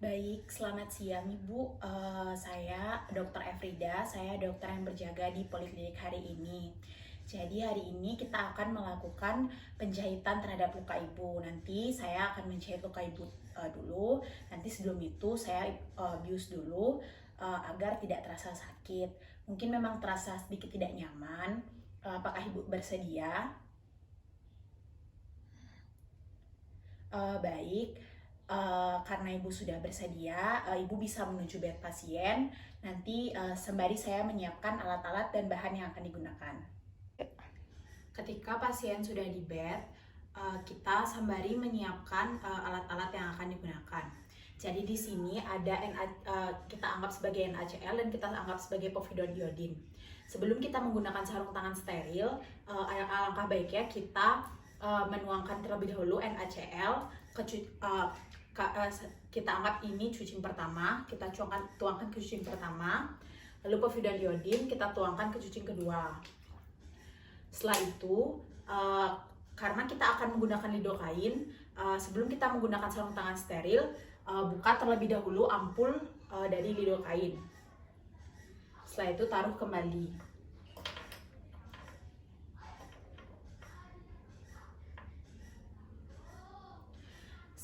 Baik, selamat siang Ibu. Saya Dr. Efrida, saya dokter yang berjaga di Poliklinik hari ini. Jadi hari ini kita akan melakukan penjahitan terhadap luka Ibu. Nanti saya akan menjahit luka Ibu dulu. Nanti sebelum itu saya bius dulu agar tidak terasa sakit. Mungkin memang terasa sedikit tidak nyaman. Apakah Ibu bersedia? Baik. Karena Ibu sudah bersedia, Ibu bisa menuju bed pasien. Nanti sembari saya menyiapkan alat-alat dan bahan yang akan digunakan. Ketika pasien sudah di bed, kita sembari menyiapkan alat-alat yang akan digunakan. Jadi di sini ada kita anggap sebagai NaCl dan kita anggap sebagai povidone iodine. Sebelum kita menggunakan sarung tangan steril, alangkah baiknya kita menuangkan terlebih dahulu NaCl kita anggap ini cucing pertama, kita tuangkan ke cucing pertama, lalu povidone iodine kita tuangkan ke cucing kedua. Setelah itu, karena kita akan menggunakan lidokain, sebelum kita menggunakan sarung tangan steril, buka terlebih dahulu ampul dari lidokain. Setelah itu taruh kembali.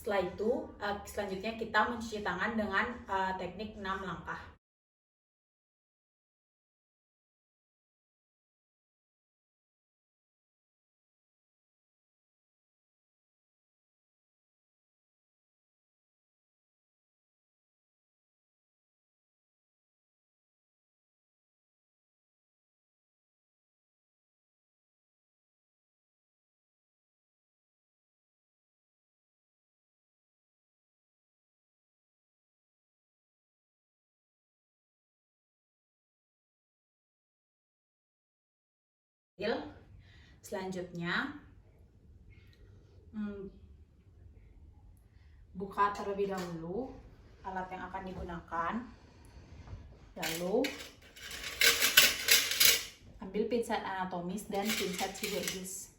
Setelah itu, selanjutnya kita mencuci tangan dengan teknik 6 langkah. Selanjutnya, buka terlebih dahulu alat yang akan digunakan, lalu ambil pinset anatomis dan pinset chirurgis,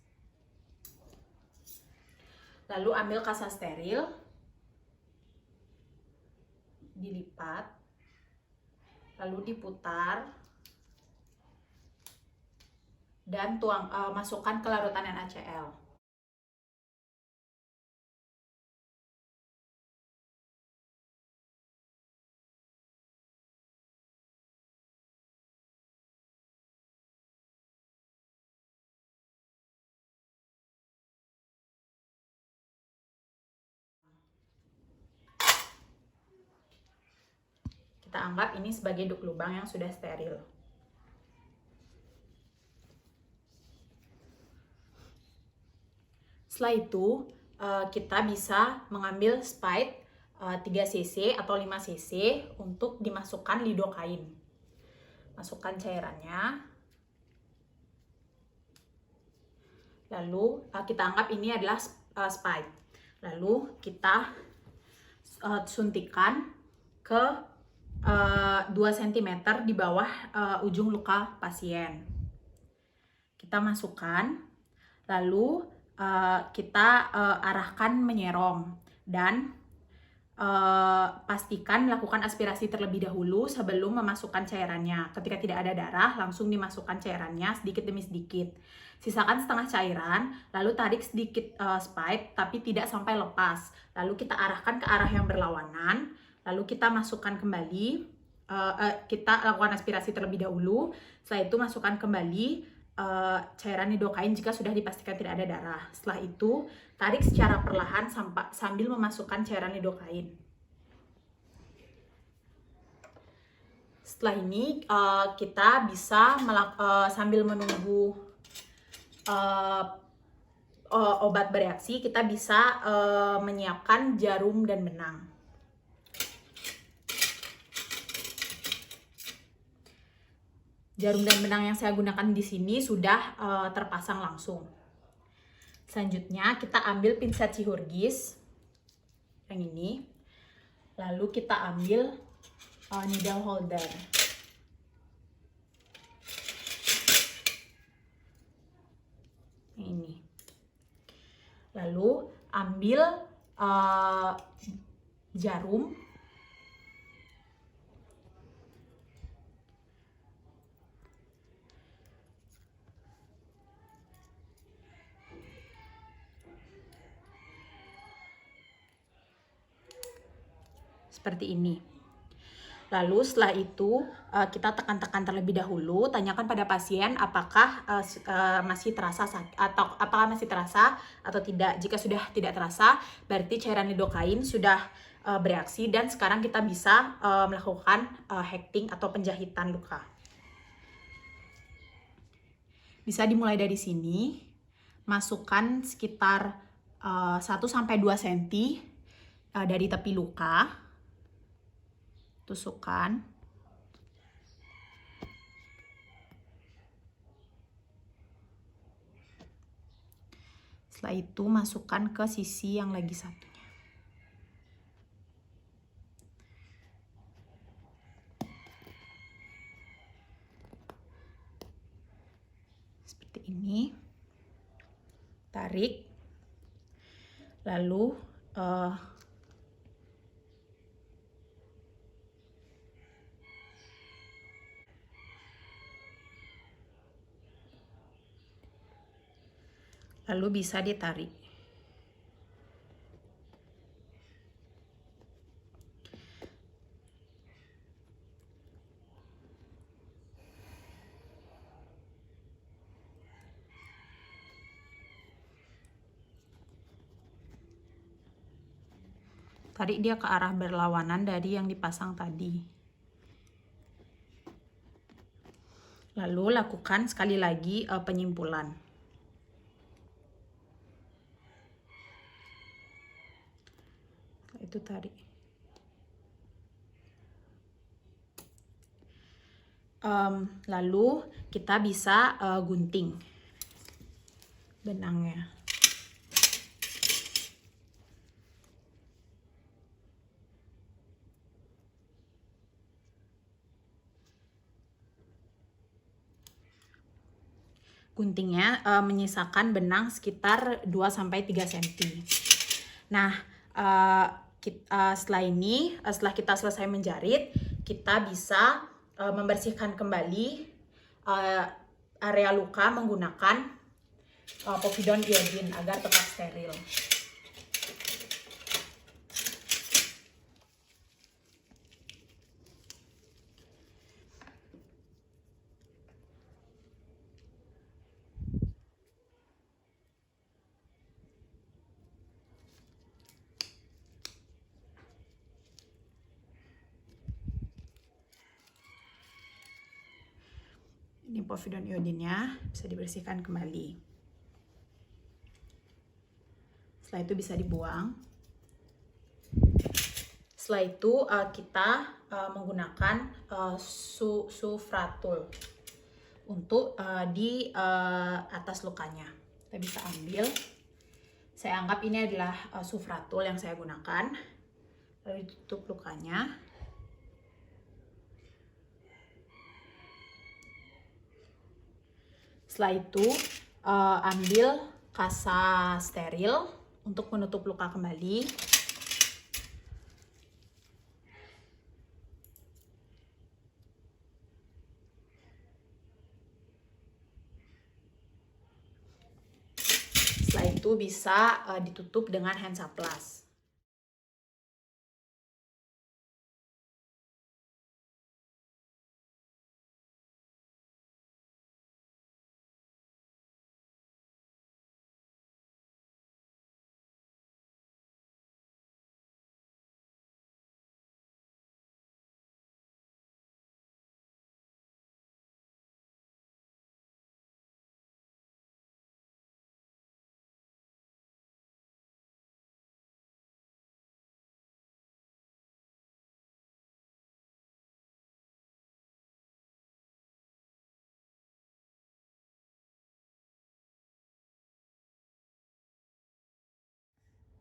lalu ambil kasa steril, dilipat, lalu diputar, dan masukkan ke larutan NaCl. Kita anggap ini sebagai duk lubang yang sudah steril. Setelah itu, kita bisa mengambil Spide 3 cc atau 5 cc untuk dimasukkan lidokain. Masukkan cairannya. Lalu kita anggap ini adalah Spide. Lalu kita suntikan ke 2 cm di bawah ujung luka pasien. Kita masukkan, lalu kita arahkan menyerong dan pastikan lakukan aspirasi terlebih dahulu sebelum memasukkan cairannya. Ketika tidak ada darah, langsung dimasukkan cairannya sedikit demi sedikit. Sisakan setengah cairan, lalu tarik sedikit Spide tapi tidak sampai lepas. Lalu kita arahkan ke arah yang berlawanan, lalu kita masukkan kembali, kita lakukan aspirasi terlebih dahulu. Setelah itu masukkan kembali cairan lidokain jika sudah dipastikan tidak ada darah. Setelah itu, tarik secara perlahan sambil memasukkan cairan lidokain. Setelah ini, kita bisa sambil menunggu obat bereaksi, kita bisa menyiapkan jarum dan benang. Jarum dan benang yang saya gunakan di sini sudah terpasang langsung. Selanjutnya kita ambil pinset chirurgis yang ini, lalu kita ambil needle holder. Ini. Lalu ambil jarum seperti ini. Lalu setelah itu kita tekan-tekan terlebih dahulu, tanyakan pada pasien apakah masih terasa atau apakah masih terasa atau tidak. Jika sudah tidak terasa, berarti cairan lidokain sudah bereaksi dan sekarang kita bisa melakukan hecting atau penjahitan luka. Bisa dimulai dari sini, masukkan sekitar 1-2 cm dari tepi luka. Tusukkan. Setelah itu masukkan ke sisi yang lagi satunya. Seperti ini. Tarik. Lalu bisa ditarik. Tarik dia ke arah berlawanan dari yang dipasang tadi. Lalu lakukan sekali lagi penyimpulan. Itu tarik. Lalu kita bisa gunting benangnya. Guntingnya menyisakan benang sekitar 2-3 cm. Nah, setelah kita selesai menjahit, kita bisa membersihkan kembali area luka menggunakan povidone iodine agar tetap steril. Ini povidone iodinnya bisa dibersihkan kembali. Setelah itu bisa dibuang. Setelah itu kita menggunakan sufratul untuk di atas lukanya. Kita bisa ambil. Saya anggap ini adalah sufratul yang saya gunakan. Lalu ditutup lukanya. Setelah itu ambil kasa steril untuk menutup luka kembali. Setelah itu bisa ditutup dengan hansaplast.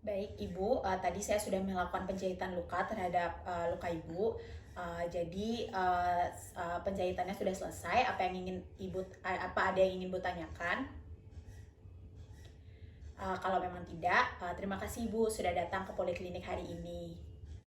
Baik Ibu, tadi saya sudah melakukan penjahitan luka terhadap luka Ibu. Jadi penjahitannya sudah selesai. Apa ada yang ingin Ibu tanyakan? Kalau memang tidak, terima kasih Ibu sudah datang ke Poliklinik hari ini.